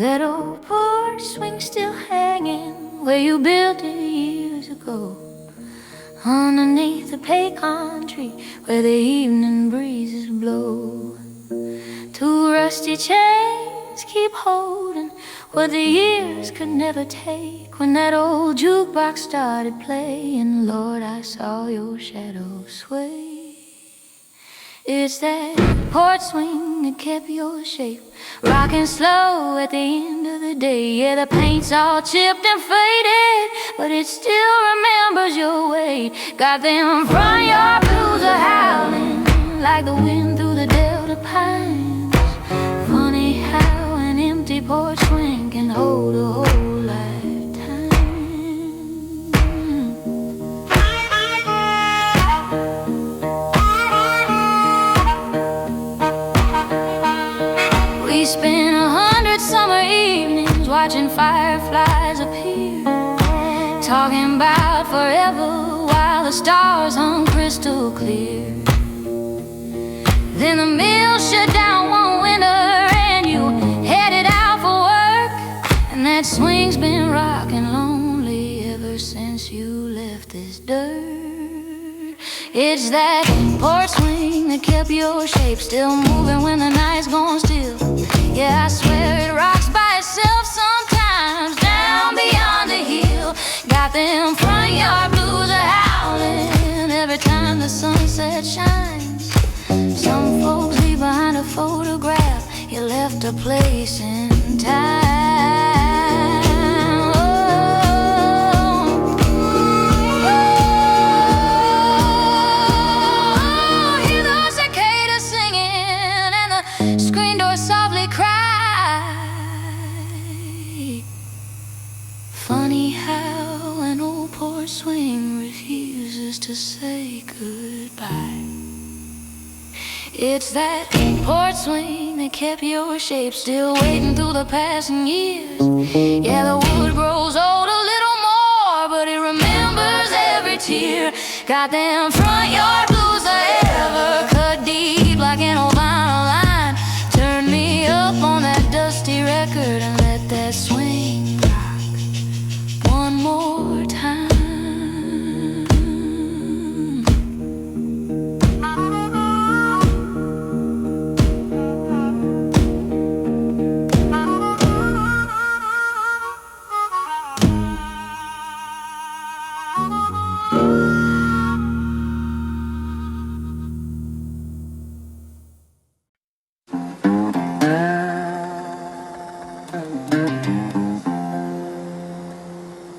That old porch swing still hanging where you built it years ago, underneath the pecan tree where the evening breezes blow. Two rusty chains keep holding what the years could never take. When that old jukebox started playing, Lord, I saw your shadow sway. It's that porch swing that kept your shape, rocking slow at the end of the day. Yeah, the paint's all chipped and faded, but it still remembers your weight. Got them front yard blues a howling like the wind through the Delta pines. Funny how an empty porch swing can hold a whole lifetime. We spent 100 summer evenings watching fireflies appear, talking about forever while the stars hung crystal clear. Then the mill shut down one winter and you headed out for work, and that swing's been rocking lonely ever since you left this dirt. It's that porch swing that kept your shape still moving when the night's gone still. Yeah, I swear it rocks by itself sometimes down beyond the hill. Got them front yard blues a howling every time the sunset shines. Some folks leave behind a photograph, you left a place in time. Hear those cicadas singing and the screen door softly cry. Funny how an old porch swing refuses to say goodbye. It's that porch swing that kept your shape still waiting through the passing years. Yeah, the wood grows old a little more, but it remembers every tear. Got them front yard blues that ever cut deep like an old vinyl line. Turn me up on that dusty record and let that swing rock one more time.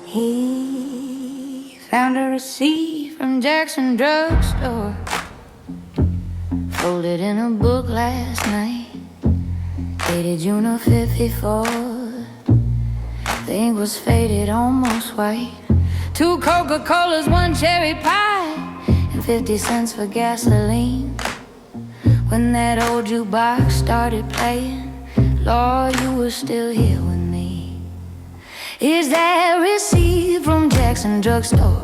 He found a receipt from Jackson drugstore, folded in a book last night, dated June of '54. The ink was faded, almost white. 2 Coca-Colas, 1 cherry pie, and 50 cents for gasoline. When that old jukebox started playing, Lord, you were still here with me. Is that receipt from Jackson drugstore,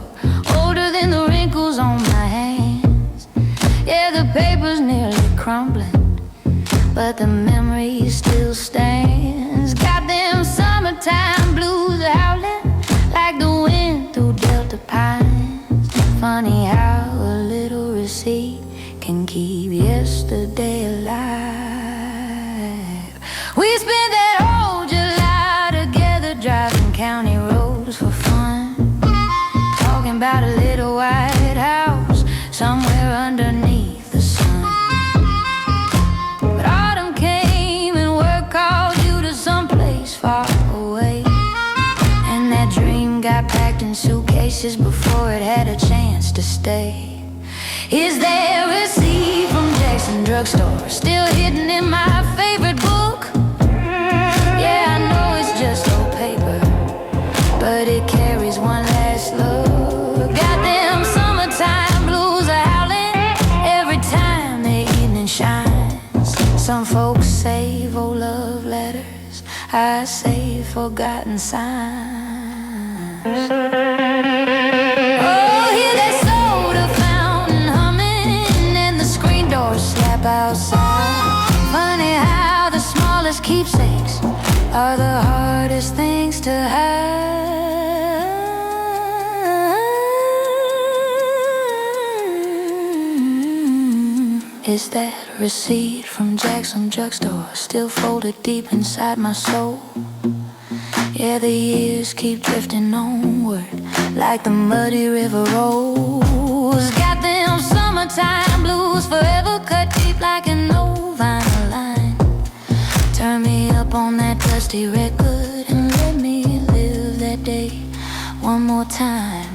older than the wrinkles on my hands? Yeah, the paper's nearly crumbling, but the memory still stands. Got them summertime blues howling like the wind through Delta pines. Funny how a little receipt can keep yesterday alive. We spent that whole July together driving county roads for fun, talking about a little white house somewhere underneath the sun. But autumn came and work called you to someplace far away, and that dream got packed in suitcases before it had a chance to stay. Is there a receipt from Jackson drugstore still hidden in my favorite book? Yeah, I know it's just old paper, but it carries one last look. Got them summertime blues a howling every time the evening shines. Some folks save old love letters, I save forgotten signs. Oh, hear that soda fountain humming and the screen door slap outside. Funny how the smallest keepsakes are the hardest things to hide. Is that receipt from Jackson Drugstore still folded deep inside my soul? Yeah, the years keep drifting onward like the muddy river rolls. Got them summertime blues forever cut deep like an old vinyl line. Turn me up on that dusty record and let me live that day one more time.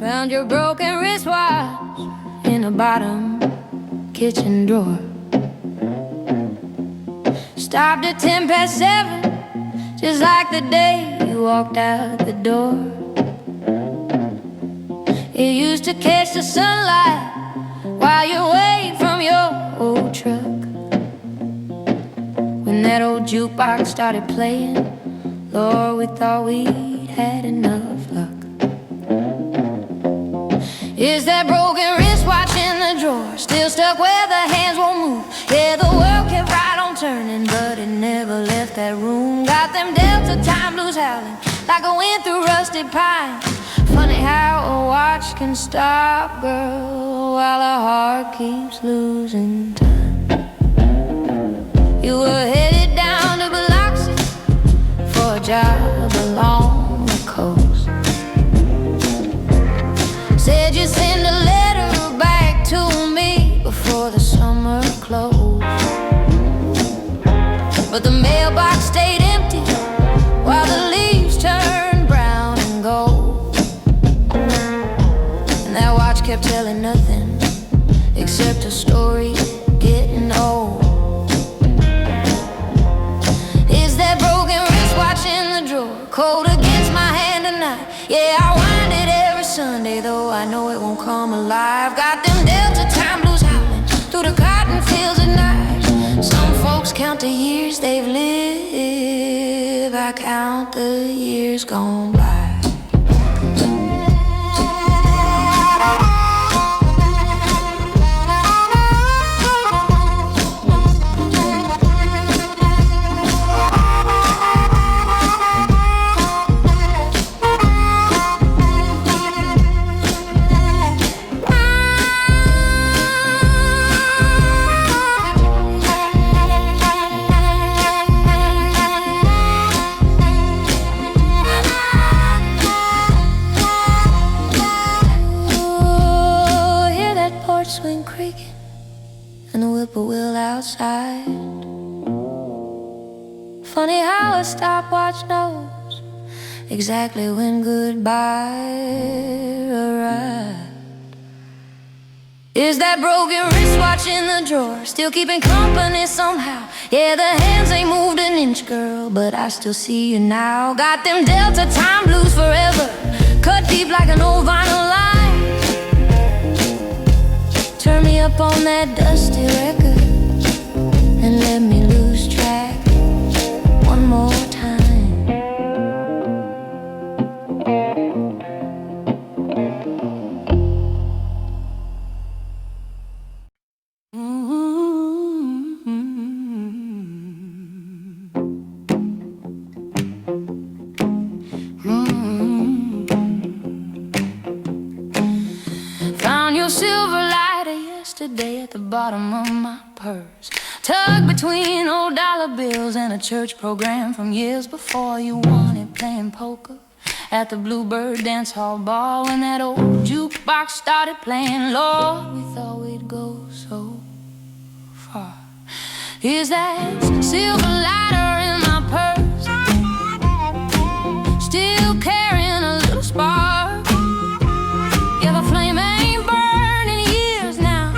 Found your broken wristwatch in the bottom kitchen drawer. Stopped at 7:10, just like the day you walked out the door. You used to catch the sunlight while you wait from your old truck. When that old jukebox started playing, Lord, we thought we'd had enough luck. Is that broken wristwatch in the drawer still stuck where the hands won't move? Yeah, the world kept right on turning, but it never left that room. Got them Delta time blues howling like a wind through rusted pine. Funny how a watch can stop, girl, while a heart keeps losing time. You were headed down to Biloxi for a job along the coast. Said you'd send a letter back to me before the summer closed. But the mailbox stayed empty while the leaves turned brown and gold. And that watch kept telling nothing except a story getting old. Is that broken wristwatch in the drawer cold against my hand tonight? Yeah, I wind it every Sunday, though I know it won't come alive. Got them Delta time blues howling through the cotton fields at night. Some folks count the years they've lived, I count the years gone by. Swing creaking and the whippoorwill outside. Funny how a stopwatch knows exactly when goodbye arrived. Is that broken wristwatch in the drawer still keeping company somehow? Yeah, the hands ain't moved an inch, girl, but I still see you now. Got them Delta time blues forever cut deep like an old vinyl line. Turn me up on that dusty record and let me lose track one more time. Found your silver lighter yesterday at the bottom of my purse, tucked between old dollar bills and a church program from years before. You wanted playing poker at the Bluebird dance hall bar when that old jukebox started playing. Lord, we thought we'd go so far. Is that silver lighter in my purse still carrying a little spark? Yeah, the flame ain't burned in years now,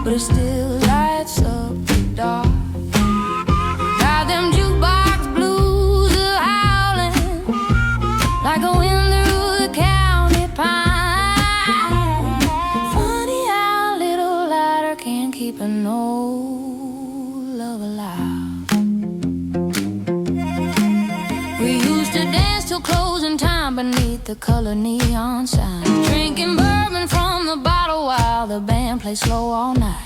but it still lights up the dark. the color neon sign. Drinking bourbon from the bottle while the band plays slow all night.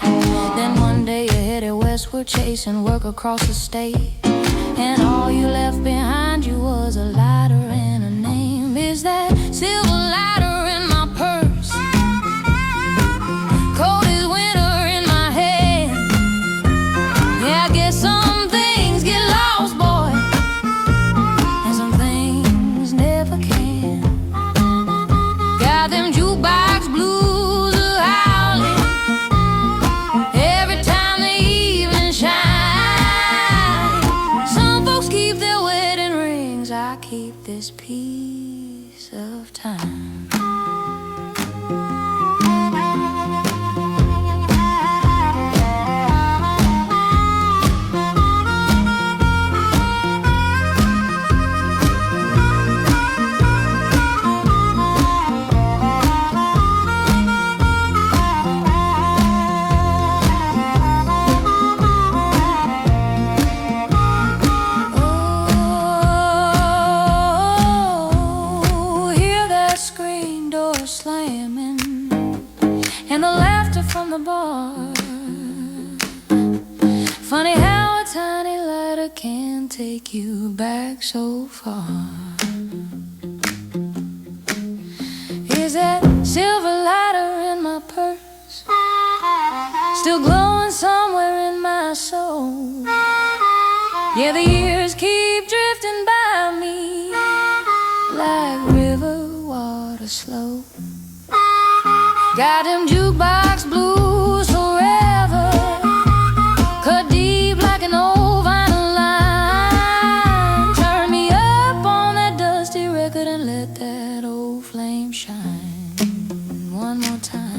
Then one day you headed westward, chasing work across the state, and all you left behind you was a lighter and a name. Is that silver lighter in my purse? Cold as winter in my head. Yeah, I guess some things get lost, boy, and some things never can. Got them jukebox blues howling every time the evening shines. Some folks keep their wedding rings, I keep this piece of time. From the bar. Funny how a tiny lighter can take you back so far. Is that silver lighter in my purse still glowing somewhere in my soul? Yeah, the years keep drifting by me like river water slow. Got them jukebox blues forever, cut deep like an old vinyl line. Turn me up on that dusty record and let that old flame shine one more time.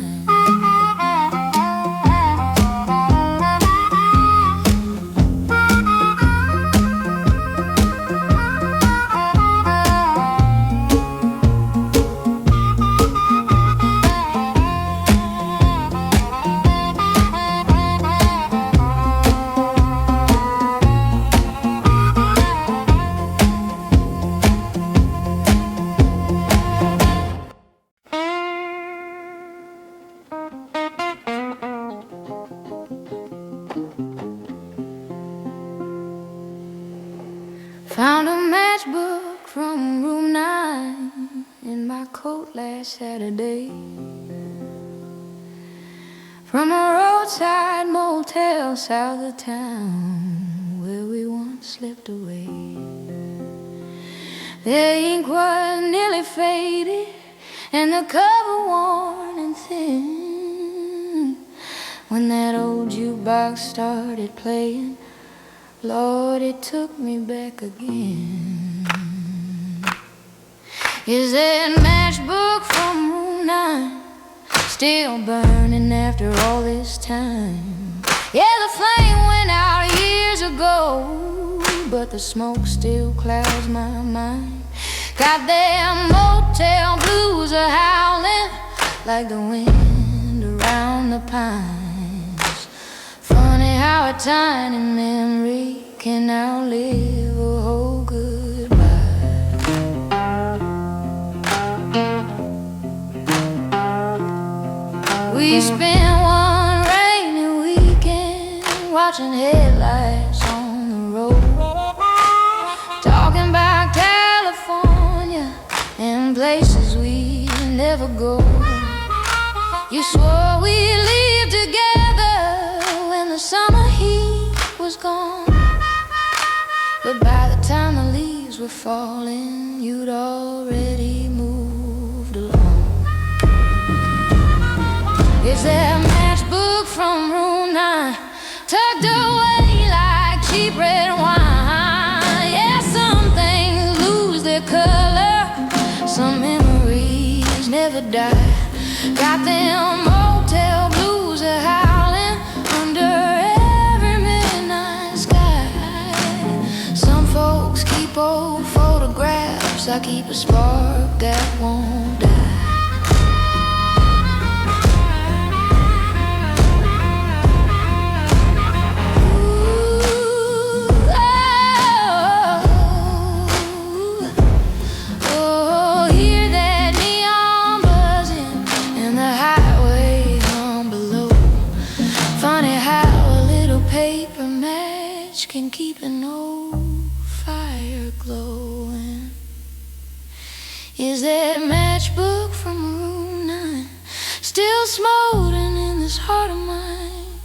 Found a matchbook from room 9 in my coat last Saturday, from a roadside motel south of town where we once slipped away. The ink was nearly faded and the cover worn and thin when that old jukebox started playing. Lord, it took me back again. Is that matchbook from room 9 still burning after all this time? Yeah, the flame went out years ago, but the smoke still clouds my mind. Got them motel blues are howling like the wind around the pines. Funny how a tiny memory can outlive a whole goodbye. We spent one rainy weekend watching headlights on the road, talking about California and places we never go. You swore we'd leave together when the summer heat was gone, but by the time the leaves were falling, you'd already moved along. Is that matchbook from room 9 tucked away like cheap red wine? Yeah, some things lose their color, some memories never die. Got them motel blues are howling under every midnight sky. Some folks keep old photographs, I keep a spark that won't die. Ooh, oh, hear that can keep an old fire glowing? Is that matchbook from room 9 still smoldering in this heart of mine?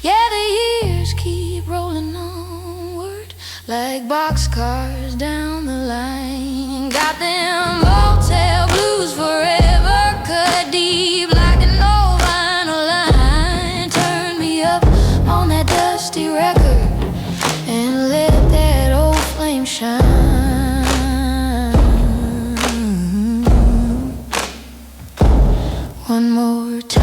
Yeah, the years keep rolling onward like boxcars down the line. Got them motel blues forever, cut deep like an old vinyl line. Turn me up on that dusty record and let that old flame shine. One more time.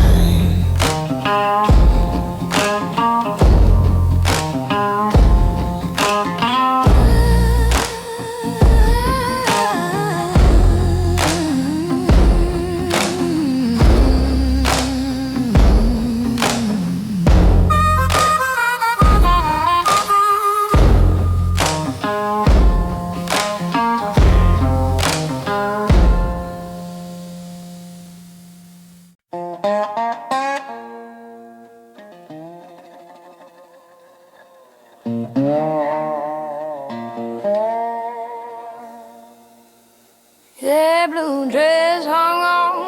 That blue dress hung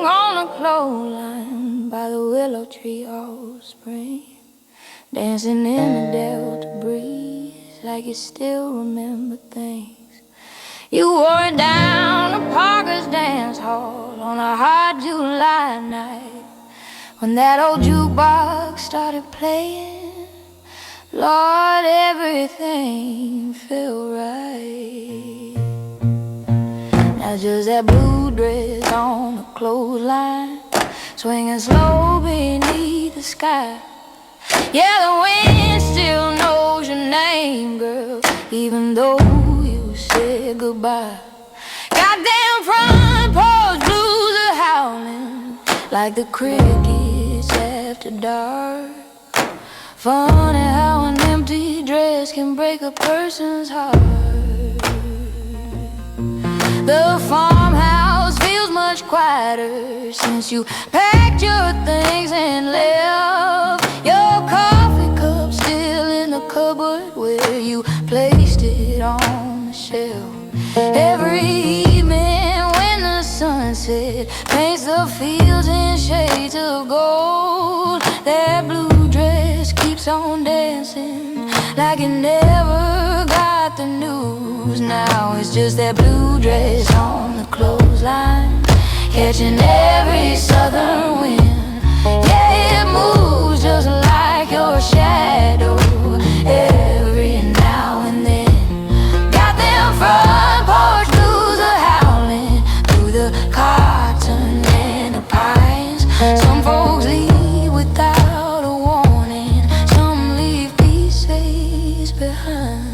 on a clothesline by the willow tree all spring, dancing in the delta breeze like you still remember things. You wore it down to Parker's dance hall on a hot July night when that old jukebox started playing. Lord, everything felt right. Now just that blue dress on a clothesline, swinging slow beneath the sky. Yeah, the wind still knows your name, girl, even though you said goodbye. Goddamn front porch blues are howling like the crickets after dark. Funny how an empty dress can break a person's heart. The farmhouse feels much quieter since you packed your things and left. Your coffee cup still in the cupboard where you placed it on the shelf. Every evening when the sunset paints the fields in shades of gold, that blue dress keeps on dancing like it never got the news. Now it's just that blue dress on the clothesline, catching every southern wind. Yeah, it moves just like your shadow every now and then. Got them front porch blues are howling through the cotton and the pines. Some folks leave without a warning, some leave pieces behind.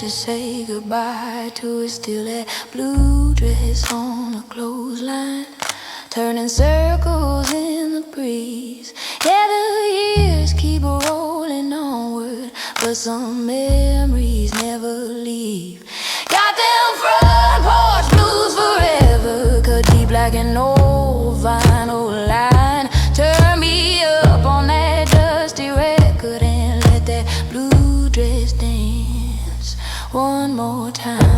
Say goodbye to is still that blue dress on a clothesline, turning circles in the breeze. Yeah, the years keep rolling onward, but some memories never leave. Got them front porch blues forever, cut deep like an old vinyl line. Turn me up on that dusty record and let that blue dress dance one more time.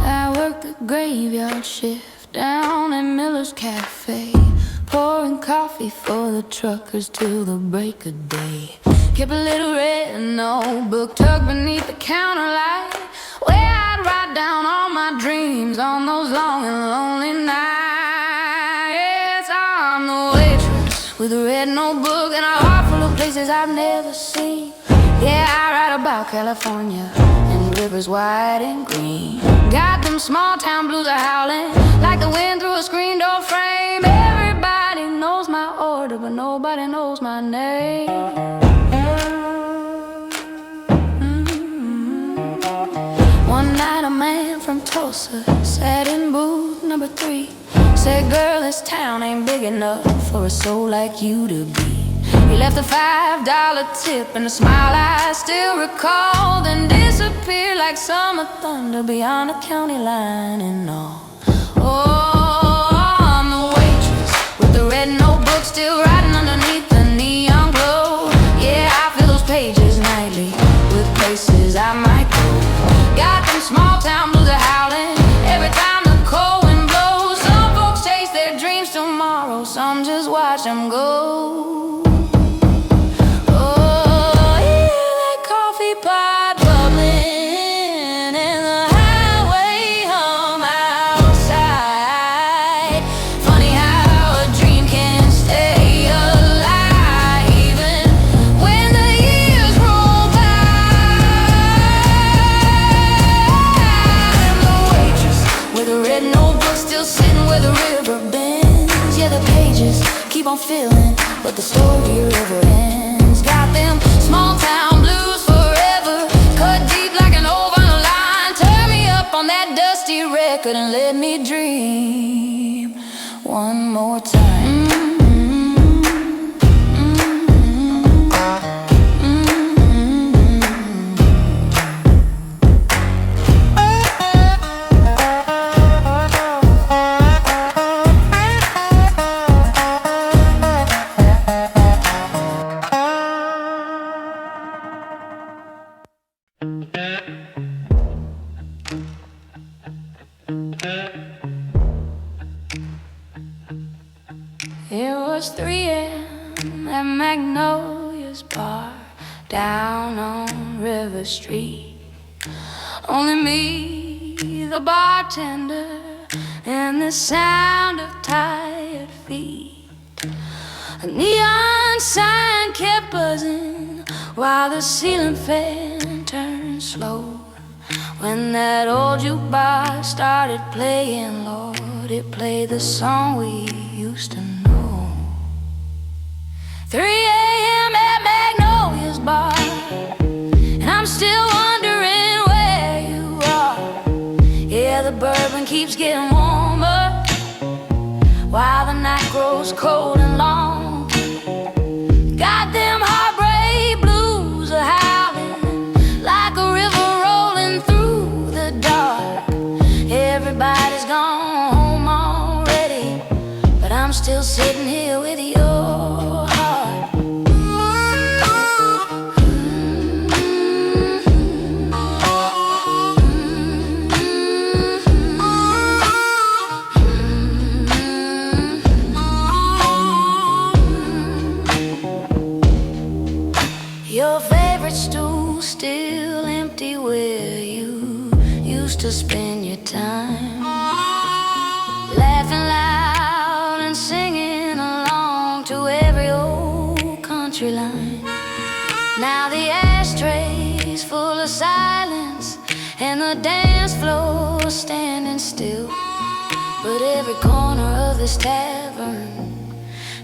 I work the graveyard shift down at Miller's Cafe, pouring coffee for the truckers till the break of day. Kept a little red notebook tucked beneath the counter light, where I'd write down all my dreams on those long and lonely nights. I'm the waitress with a red notebook and a heart full of places I've never seen. Yeah, I write about California and rivers wide and green. Got them small town blues are howling like the wind through a screen door frame. Everybody knows my order, but nobody knows my name. One night a man from Tulsa sat in booth number 3. Said, girl, this town ain't big enough for a soul like you to be. He left a $5 tip and a smile I still recall, then disappeared like summer thunder beyond the county line and all. Oh, I'm the waitress with the red notebook still writing underneath the neon glow. Yeah, I fill those pages nightly with places I might go. Got them small town blues are howling every time the cold wind blows. Some folks chase their dreams tomorrow, some just watch them go. Keep on feeling, but the story never ends. Got them small town blues forever, cut deep like an old vinyl line. Turn me up on that dusty record and let me dream one more time. It was 3 a.m. at Magnolia's bar down on River Street. Only me, the bartender, and the sound of tired feet. A neon sign kept buzzing while the ceiling fan turned slow. When that old jukebox started playing, Lord, it played the song we used to know. 3 a.m. at Magnolia's bar, and I'm still wondering where you are. Yeah, the bourbon keeps getting warmer while the night grows cold and long. Got them heartbreak blues are howling like a river rolling through the dark. Everybody's gone home already, but I'm still sitting here with your heart. Your favorite stool still empty where you used to spend your time, laughing loud and singing along to every old country line. Now the ashtray's full of silence and the dance floor standing still, but every corner of this tavern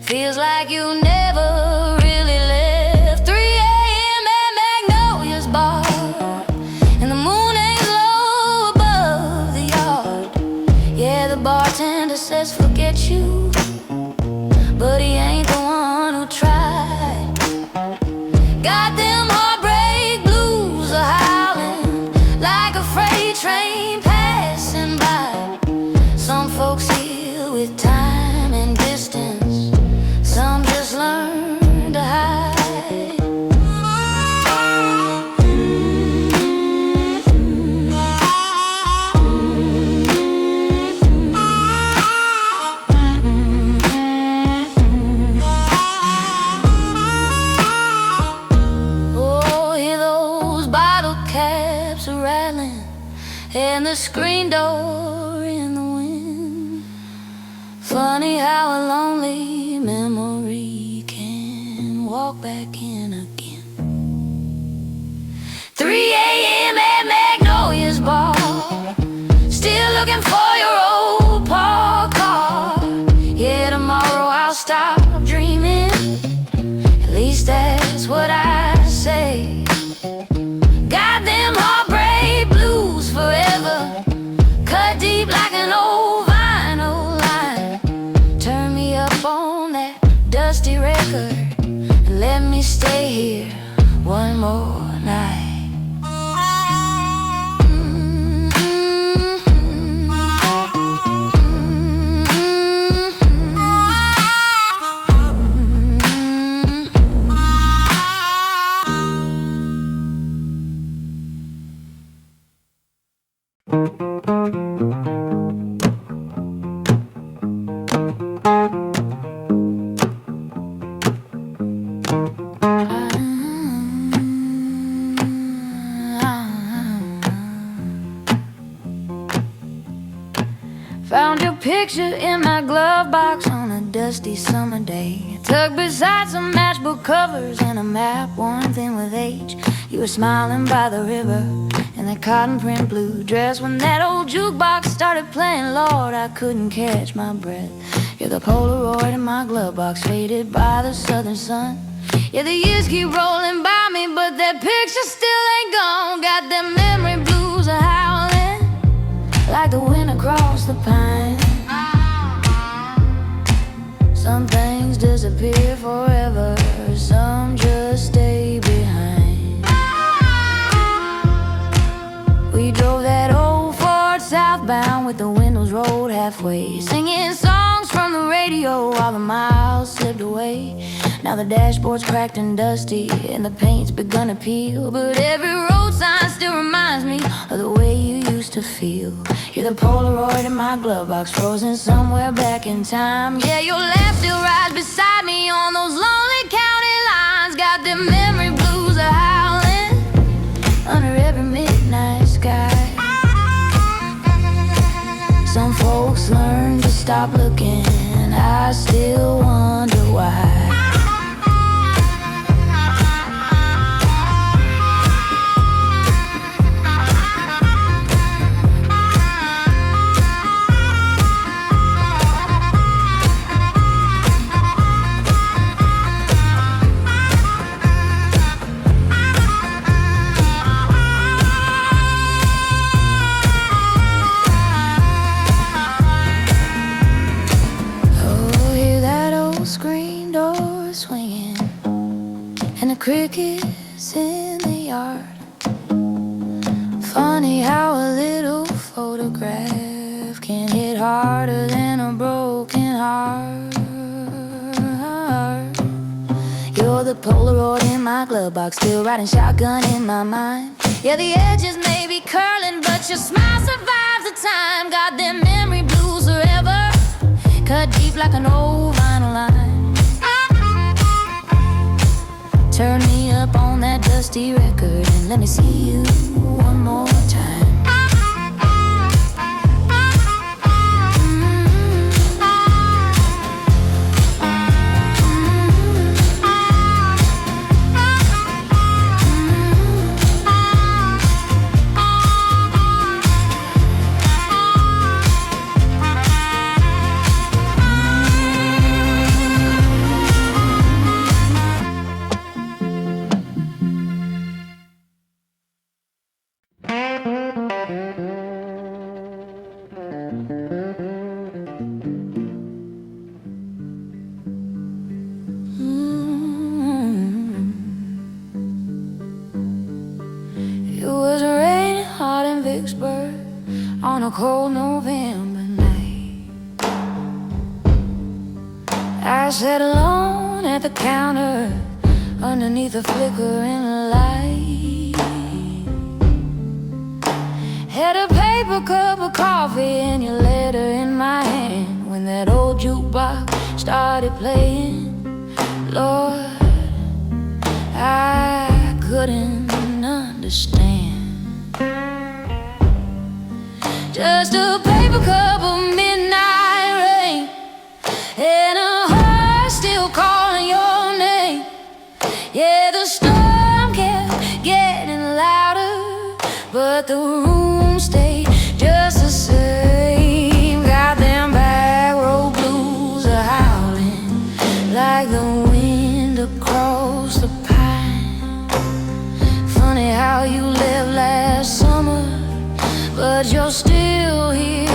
feels like you never really left. 3 a.m. at Magnolia's bar, and the moon hangs low above the yard. Yeah, the bartender says forget you, but he ain't the one who tried. Got them heartbreak blues are howling like a freight train passing by. Some folks heal with time and distance, some just learn to hide. Oh, hear those bottle caps are rattling and the screen door in the wind. Funny how a lonely memory can walk back in again. 3 a.m. at Magnolia. Still looking for your old parked car. Yeah, tomorrow I'll stop dreaming. At least that's what I say. Got them heartbreak blues forever, cut deep like an old vinyl line. Turn me up on that dusty record and let me stay here one more night. Found your picture in my glove box on a dusty summer day, tucked beside some matchbook covers and a map worn thin with age. You were smiling by the river in that cotton print blue dress when that old jukebox started playing. Lord, I couldn't catch my breath. You're the Polaroid in my glove box, faded by the southern sun. Yeah, the years keep rolling by me, but that picture still ain't gone. Got them memory blues a howling like the wind across the pine. Some things disappear forever, some just stay behind. We drove that old Ford southbound with the windows rolled halfway, singing songs from the radio while the miles slipped away. Now the dashboard's cracked and dusty and the paint's begun to peel, but every road sign still reminds me of the way you used to feel. You're the Polaroid in my glove box, frozen somewhere back in time. Yeah, your laugh still rides beside me on those lonely county lines. Got them memory blues a howling under every midnight sky. Some folks learn to stop looking, I still wonder why. Crickets in the yard. Funny how a little photograph can hit harder than a broken heart. You're the Polaroid in my glove box, still riding shotgun in my mind. Yeah, the edges may be curling, but your smile survives the time. Got them memory blues forever, cut deep like an old vinyl line. Turn me up on that dusty record and let me see you one more time. On a cold November night, I sat alone at the counter underneath a flickering light. Had a paper cup of coffee and your letter in my hand when that old jukebox started playing. Lord, I couldn't understand. Just a paper cup of midnight rain and a heart still calling your name. Yeah, the storm kept getting louder, but the room stayed just the same. but you're still here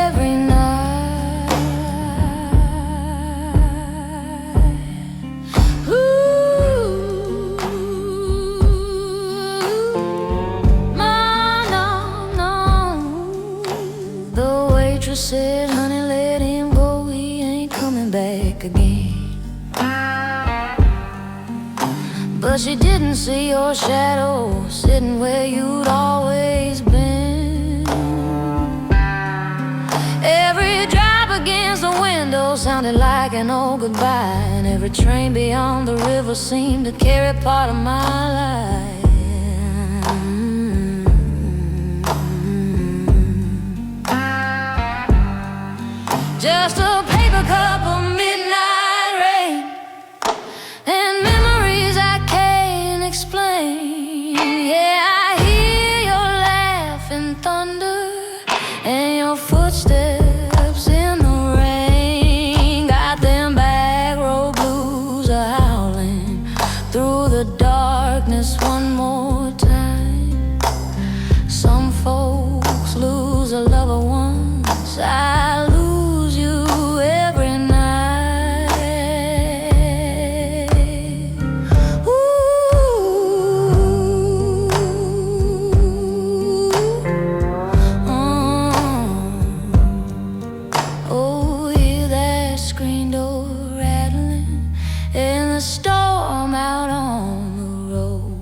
every night. Ooh, no. The waitress said, honey, let him go, he ain't coming back again. But she didn't see your shadow sitting where you'd always been. Every drop against the window sounded like an old goodbye, and every train beyond the river seemed to carry part of my life. Just a paper cup of midnight rain and memories I can't explain. Yeah, I hear your laughing thunder and your footsteps in the rain. Got them back road blues howling through the darkness one more time. Some folks lose a lover once, I lose you every night. Ooh, oh, hear that screen door rattling and the storm out on the road.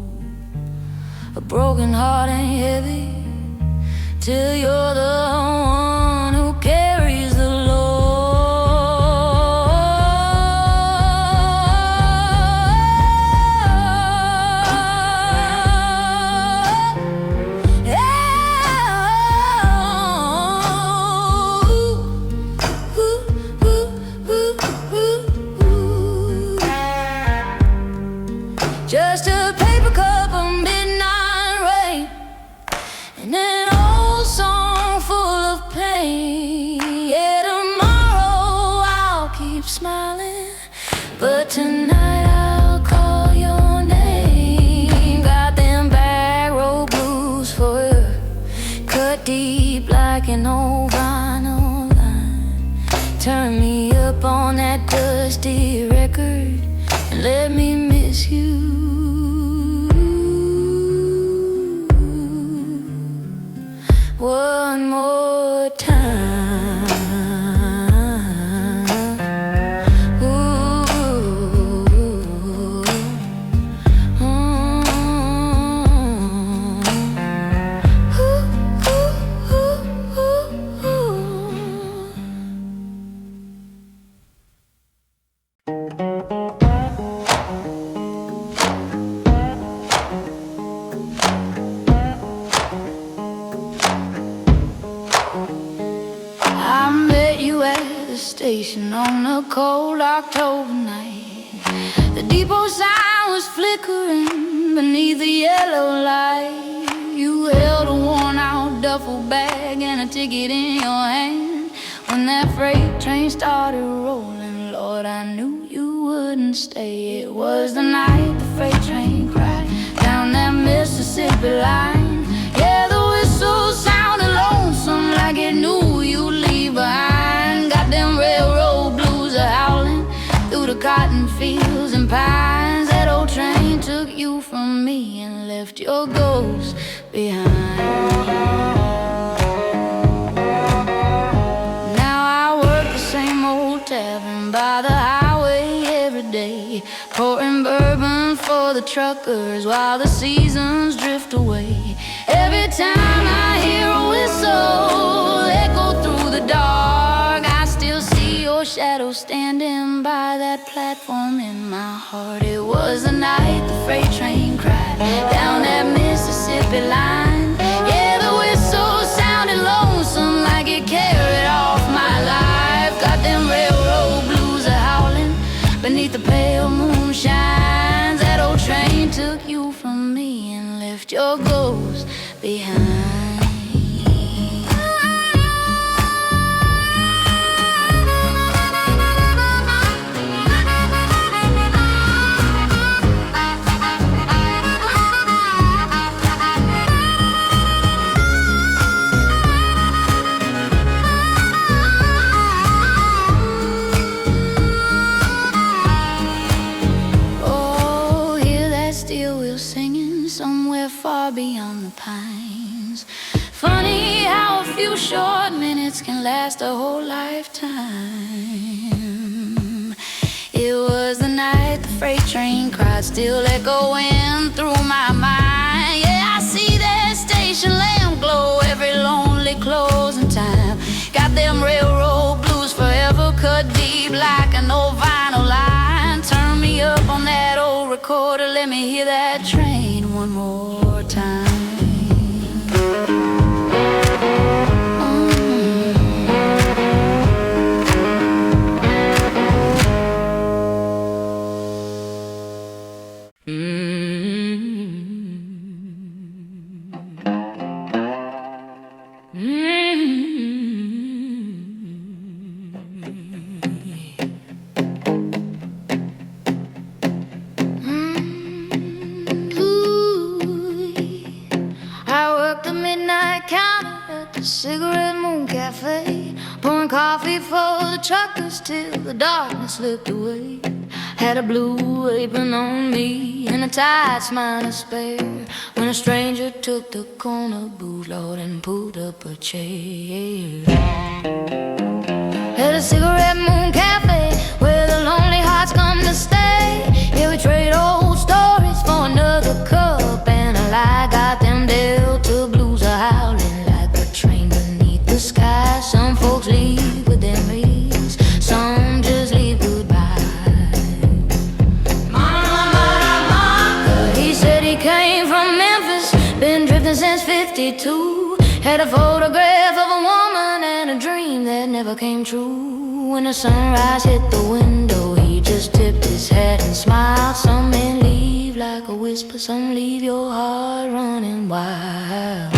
A broken heart ain't heavy till you're the one who carries the load. Just a paper cup of midnight rain and an old song full of pain. Yeah, tomorrow I'll keep smiling, but tonight I'll call your name. Got them back road blues for you, cut deep like an old vinyl line. Turn me up on that dusty record and let me miss you one more time. Ooh, I met you at the station on a cold October night. The depot sign was flickering beneath the yellow light. You held a worn-out duffel bag and a ticket in your hand. When that freight train started rolling, Lord, I knew you wouldn't stay. It was the night the freight train cried down that Mississippi line. Yeah, the whistle sounded lonesome like it knew you'd leave behind. Got them railroad blues a-howling through the cotton fields and pines. That old train took you from me and left your ghost behind. Now I work the same old tavern by the highway every day, pouring bourbon for the truckers while the seasons drift away. Every time I hear a whistle echo through the dark, I still see your shadow standing by that platform in my heart. It was the night the freight train cried down that Mississippi line. Yeah, the whistle sounded lonesome like it carried off my life. Got them railroad blues a-howling beneath the pale moonshines. That old train took you from me and left your ghost behind. somewhere far beyond the pines. Funny how a few short minutes can last a whole lifetime. It was the night the freight train cried, still echoing through my mind. Yeah, I see that station lamp glow every lonely closing time. Got them railroad blues forever cut deep like an old vinyl line. Turn me up on that old recorder, let me hear that train one more time. Cigarette Moon Cafe, pouring coffee for the truckers till the darkness slipped away. Had a blue apron on me and a tight smile to spare when a stranger took the corner booth, Lord, and pulled up a chair. At a Cigarette Moon Cafe where the lonely hearts come to stay. Yeah, we trade old stories for another cup and a lie. Got them Delta blues a howling train beneath the sky. Some folks leave with their meals, some just leave goodbye. Mama, he said he came from Memphis, been drifting since 52. Had a photograph of a woman and a dream that never came true. When the sunrise hit the window, he just tipped his hat and smiled. Some men leave like a whisper, some leave your heart running wild.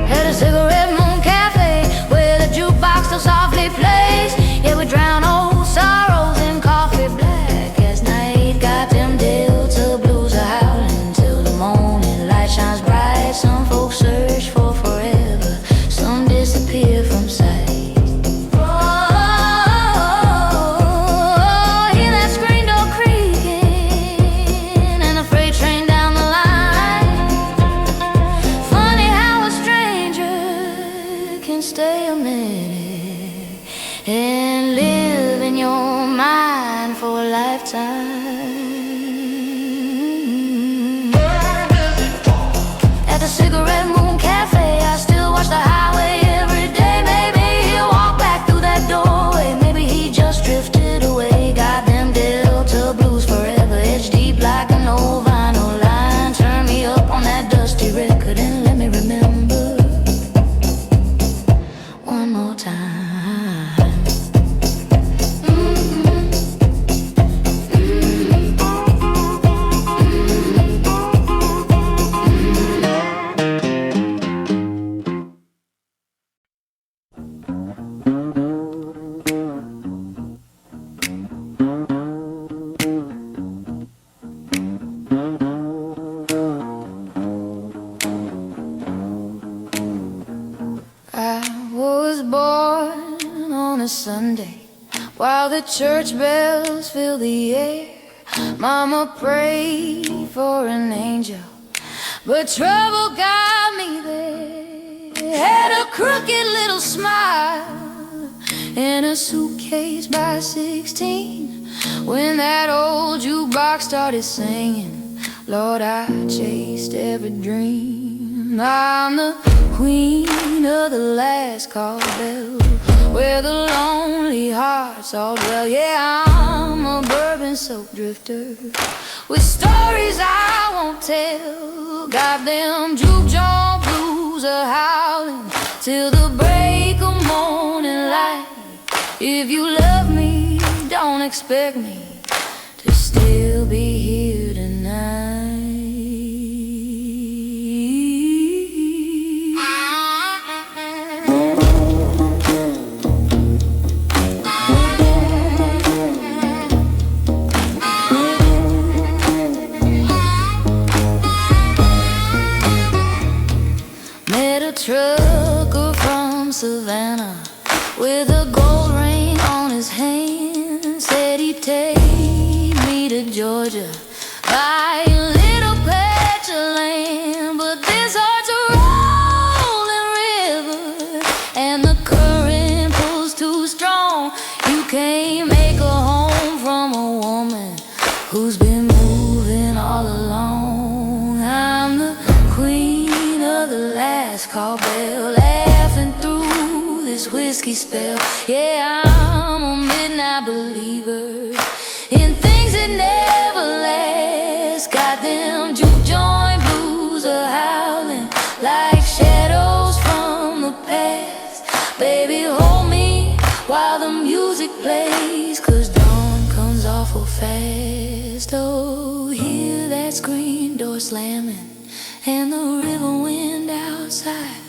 At a Cigarette Moon Cafe where the jukebox still softly plays. Yeah, we drown old sorrows in coffee black as night. Got them Delta blues a howling till the morning light shines bright. Some folks search for forever, some disappear from sight. Oh, hear that screen door creaking and a freight train down the line. Funny how a stranger can stay a minute and live in your mind for a lifetime. At the Cigarette Moon Cafe, I still watch the highway every day. Maybe he'll walk back through that doorway, maybe he just drifted away. Got them Delta blues forever, etched deep like an old vinyl line. Turn me up on that dusty record and let me remember one more time. I was born on a Sunday while the church bells fill the air. Mama prayed for an angel, but trouble got me there. Had a crooked little smile and a suitcase by 16. When that old jukebox started singing, Lord, I chased every dream. I'm the queen of the last call bell, where the lonely hearts all dwell. Yeah, I'm a bourbon-soaked drifter with stories I won't tell. Got them juke joint blues a howling till the break of morning light. If you love me, don't expect me to still be here tonight. Met a trucker from Savannah with a gold ring on his hand. Said he'd take me to Georgia, buy a little Appalachian, but this heart's a rolling river, and the current pulls too strong. You can't make a home from a woman who's been moving all along. I'm the queen of the last call bell, laughing through this whiskey spell. Yeah, I'm a midnight believer in things that never last. Got them juke joint blues a howling like shadows from the past. Baby, hold me while the music plays, 'cause dawn comes awful fast. Oh, hear that screen door slamming and the river wind outside.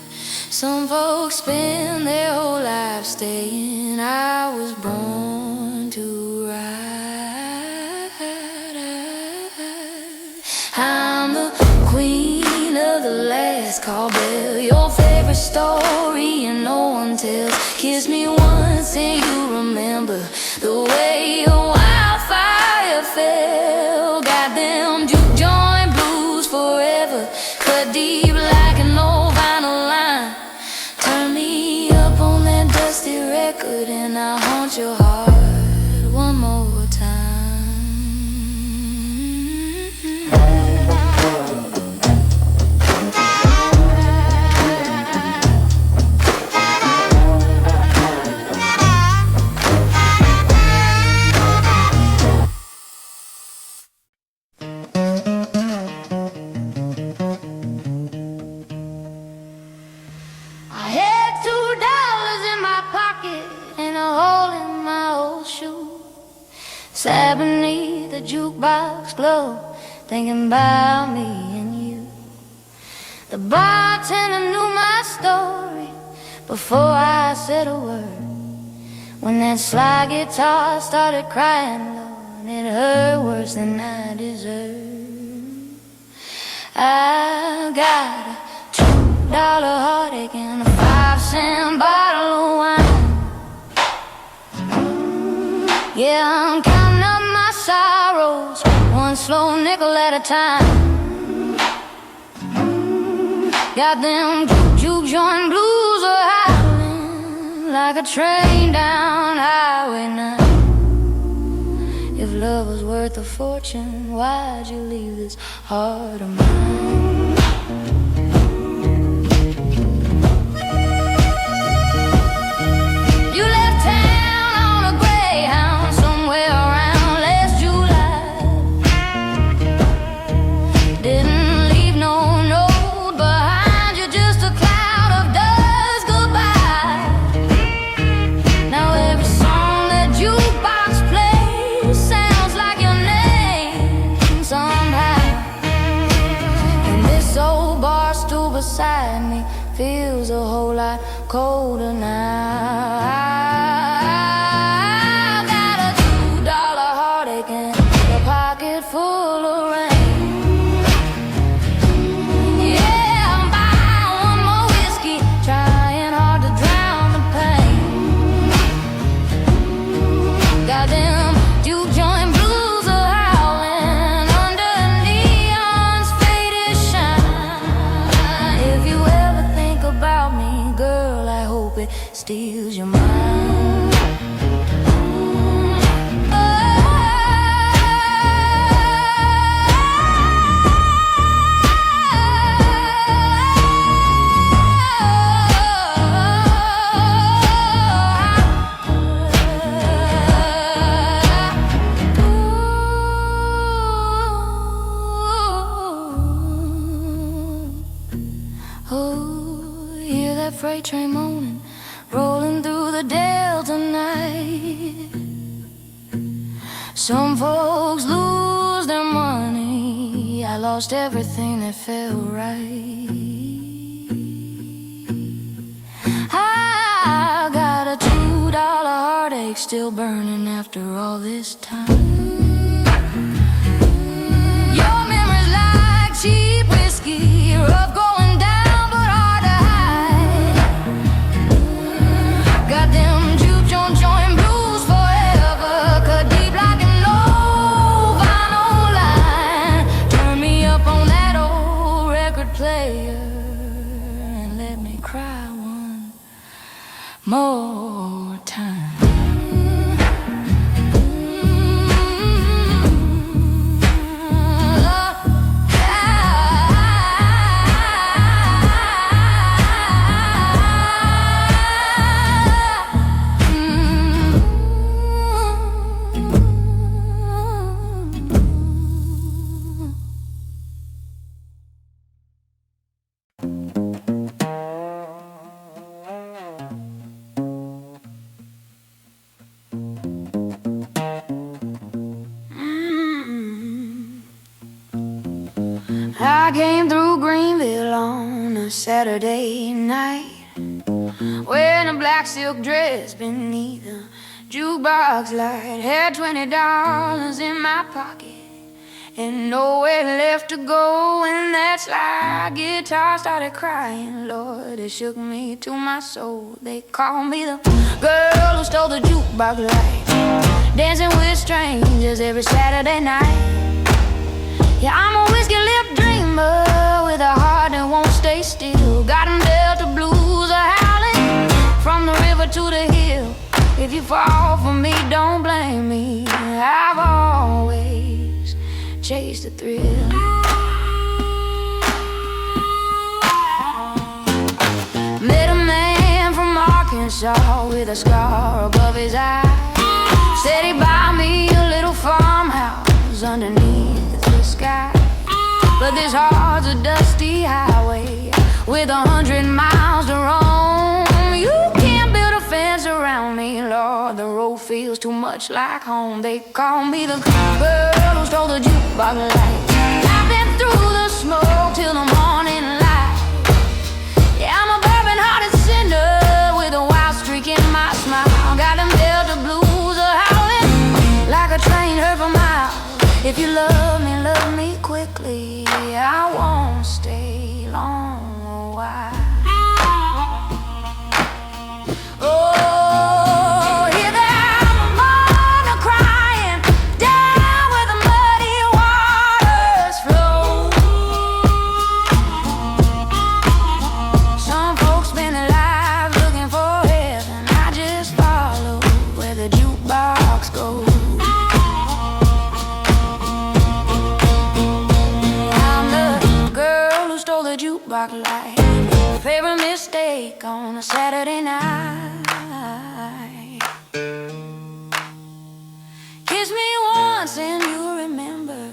Some folks spend their whole life staying. I was born to ride. I'm the queen of the last call bell, your favorite story and no one tells. Kiss me once and you remember the way a wildfire fell. Got them juke joint blues forever, cut deep like an old vinyl line. Turn me up on that dusty record and I'll haunt your heart one more time. Sat beneath the jukebox glow, thinking about me and you. The bartender knew my story before I said a word. When that slide guitar started crying low, and it hurt worse than I deserved. I got a $2 heartache and a 5-cent bottle of wine. Yeah, I'm counting up my sorrows, one slow nickel at a time. Got them juke joint blues are howling like a train down Highway 9. If love was worth a fortune, why'd you leave this heart of mine? You left town on a Greyhound somewhere around last July. Didn't leave no note behind you, just a cloud of dust goodbye. Now every song that jukebox plays sounds like your name somehow. And this old bar stool beside me feels a whole lot colder now. I've got a $2 heartache and a pocket full of rain. Yeah, I'm buying one more whiskey, trying hard to drown the pain. Got them juke joint blues are howling under neon's faded shine. If you ever think about me, girl, I hope it steals your mind. Oh, hear that freight train moaning, rolling through the Delta night. Some folks lose their money, I lost everything that felt right. I got a $2 heartache still burning after all this time. Your memory's like cheap whiskey, rough going down but hard to hide. Got them juke joint blues forever, cut deep like an old vinyl line. Turn me up on that old I came through Greenville on a Saturday night, wearing a black silk dress beneath the jukebox light. Had $20 in my pocket and nowhere left to go when that slide guitar started crying. Lord, it shook me to my soul. They called me the girl who stole the jukebox light, dancing with strangers every Saturday night. Yeah, I'm a whiskey-lip dreamer with a heart that won't stay still. Got them Delta blues a howling from the river to the hill. If you fall for me, don't blame me. I've always chased the thrill. Met a man from Arkansas with a scar above his eye. Said he'd buy me a little farmhouse underneath the sky. But this heart's a dusty highway with 100 miles to roam. You can't build a fence around me, Lord, the road feels too much like home. They call me the girl who stole the jukebox light. I've been through the smoke till the morning light. Yeah, I'm a bourbon-hearted sinner with a wild streak in my smile. Got them Delta blues a howling like a train heard for miles. If you love me quickly. I won't stay long a while. Oh, hear that mama crying down where the muddy waters flow. Some folks spend their lives looking for heaven. I just follow where the jukebox goes. Jukebox light, favorite mistake on a Saturday night. Kiss me once and you'll remember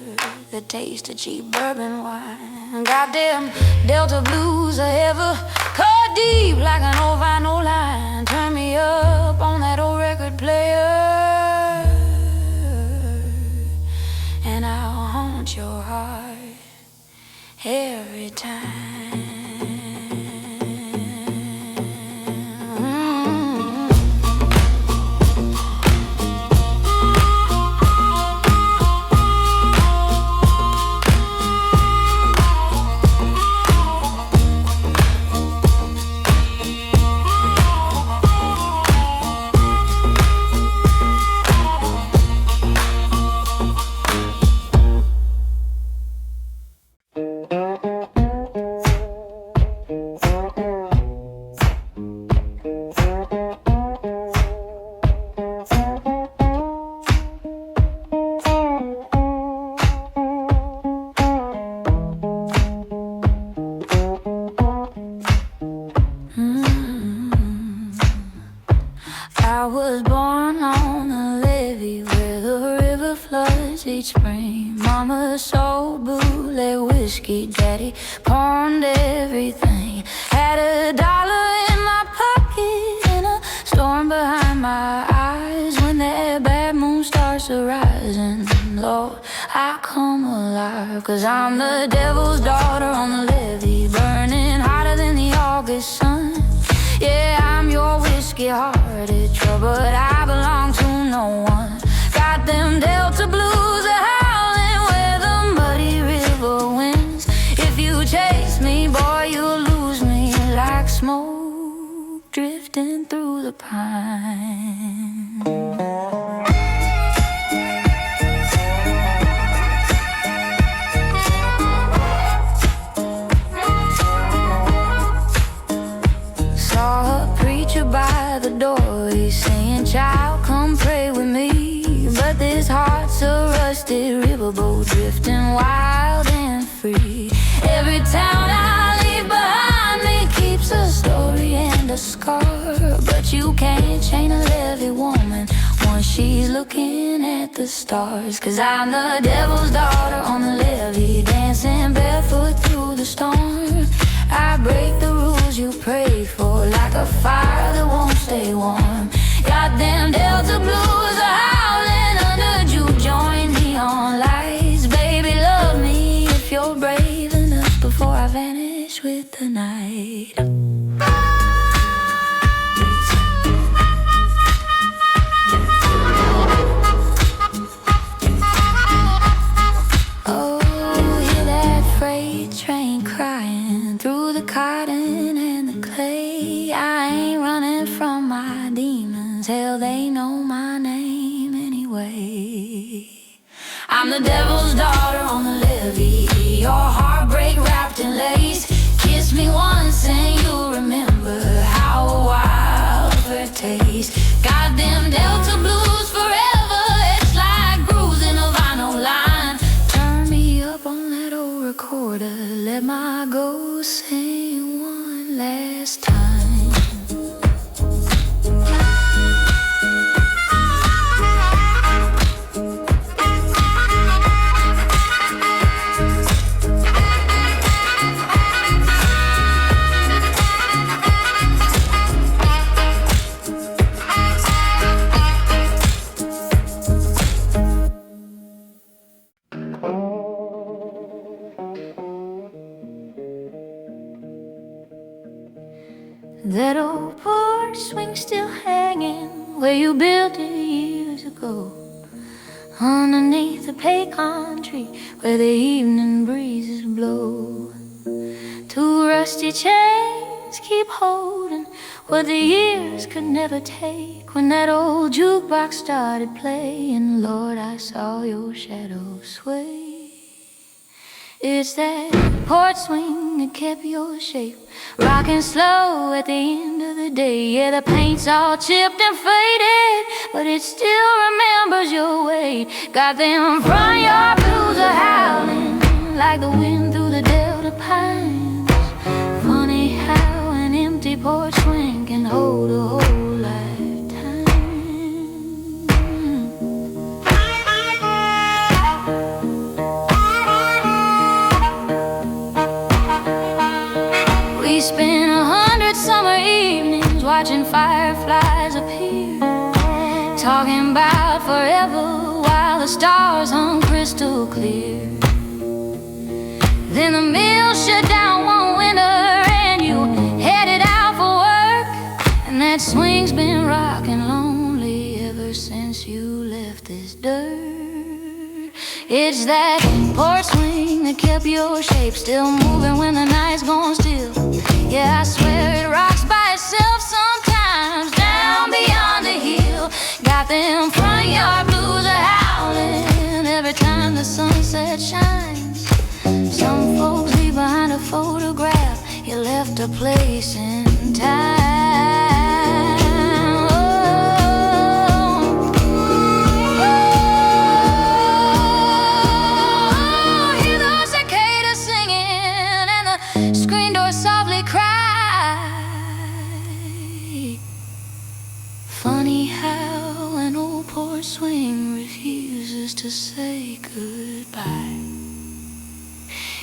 the taste of cheap bourbon wine. Goddamn Delta blues are ever cut deep like an old vinyl line. Turn me up on that old record player and I'll haunt your heart every time. I was born on a levee where the river floods each spring. Mama sold bootleg whiskey, daddy pawned everything. Had $1 in my pocket and a storm behind my eyes. When that bad moon starts to rise, and Lord, I come alive. 'Cause I'm the devil's daughter on the levee, burning hotter than the August sun. Yeah, I'm your whiskey-hearted trouble, but I belong to no one. Got them Delta blues a howling where the muddy river winds. If you chase me, boy, you'll lose me like smoke drifting through the pines. By the door, he's saying, child, come pray with me. But this heart's a rusted riverboat, drifting wild and free. Every town I leave behind me keeps a story and a scar. But you can't chain a levee woman once she's looking at the stars. 'Cause I'm the devil's daughter on the levee, dancing barefoot through the storm. I break the rules you pray for, like a fire that won't stay warm. Got them Delta blues are howling under juke joint neon lights. Baby, love me if you're brave with the night. Oh, hear that freight train crying through the cotton and the clay. I ain't running from my demons, hell, they know my name anyway. I'm the devil's daughter on the levee, your heartbreak wrapped in lace. Kiss me once and you'll remember how a wild taste. Got them Delta blues forever, it's like bruising a vinyl line. Turn me up on that old recorder, let my ghost sing one last time. That old porch swing still hanging where you built it years ago, underneath the pecan tree where the evening breezes blow. Two rusty chains keep holding what the years could never take. When that old jukebox started playing, Lord, I saw your shadow sway. It's that porch swing that kept your shape, rocking slow at the end of the day. Yeah, the paint's all chipped and faded, but it still remembers your weight. Got them front yard blues a howling like the wind through the Delta pines. Funny how an empty porch swing can hold a whole lifetime. We spent 100 summer evenings watching fireflies appear, talking about forever while the stars hung crystal clear. Then the mill shut down one winter and you headed out for work, and that swing's been rocking lonely ever since you left this dirt. It's that porch swing that kept your shape still moving when the night's gone still. Yeah, I swear it rocks by itself sometimes down beyond the hill. Got them front yard blues a howling every time the sunset shines. Some folks leave behind a photograph, you left a place in time. Hear those cicadas singing and the screen door softly cry. Funny how an old porch swing refuses to say goodbye.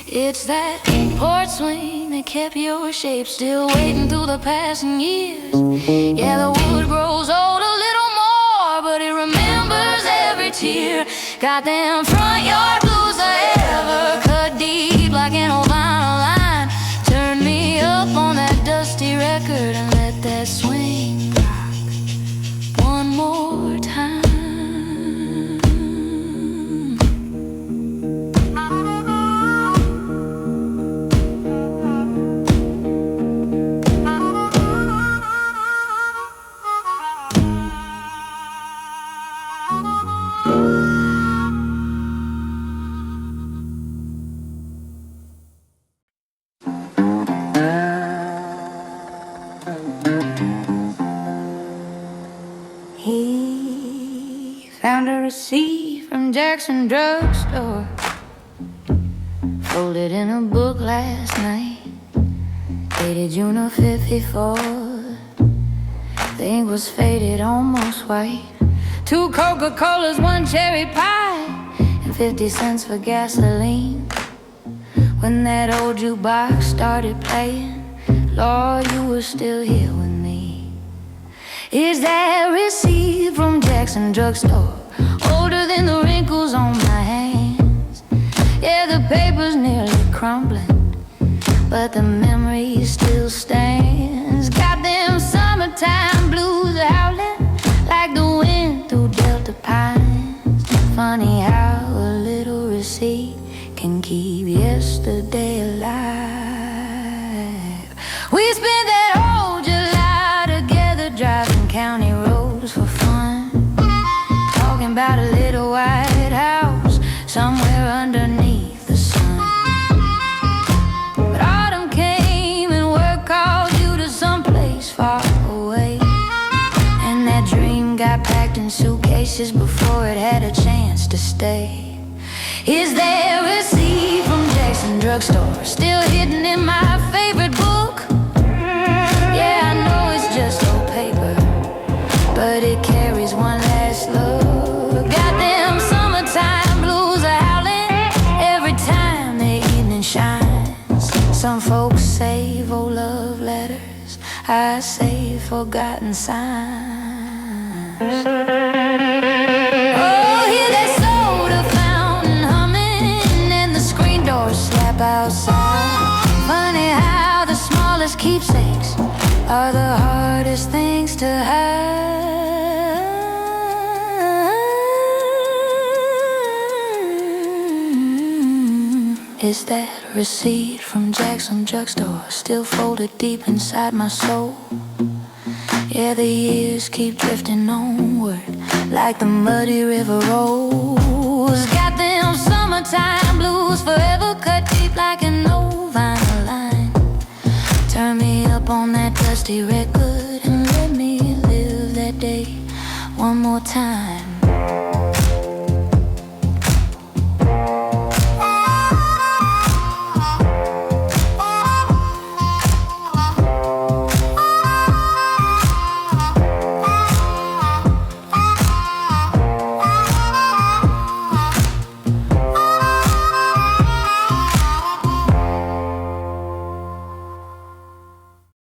It's that porch swing that kept your shape still waiting through the passing years. Yeah, the wood grows old a little more, but it remembers every tear. Got them front yard blues that ever cut deep like an old vinyl line. Turn me up on that dusty record and let that swing rock one more time. He found a receipt from Jackson drugstore, folded in a book last night, dated June of '54. The ink was faded, almost white. 2 Coca-Colas, 1 cherry pie, and 50 cents for gasoline. When that old jukebox started playing, Lord, you were still here with me. Is that receipt from Jackson drugstore, older than the wrinkles on my hands? Yeah, the paper's nearly crumbling, but the memory still stands. Got them summertime blues howling like the wind through Delta pines. Funny how a little receipt can keep yesterday alive. We spent that whole July together, driving county roads for fun, talking about a little white house somewhere underneath the sun. But autumn came and work called you to someplace far away, and that dream got packed in suitcases before it had a chance to stay. Is there a receipt from Jackson Drugstore still hidden in my favorite book? Yeah, I know it's just old paper, but it carries one last look. Got them summertime blues howling every time the evening shines. Some folks save old love letters, I save forgotten signs. Oh, hear that soda fountain humming and the screen door slap outside. Funny how the smallest keepsakes are the hardest things to hide. Is that receipt from Jackson Drugstore still folded deep inside my soul? Yeah, the years keep drifting onward like the muddy river rolls. Got them summertime blues forever cut deep like an old vinyl line. Turn me up on that dusty record and let me live that day one more time.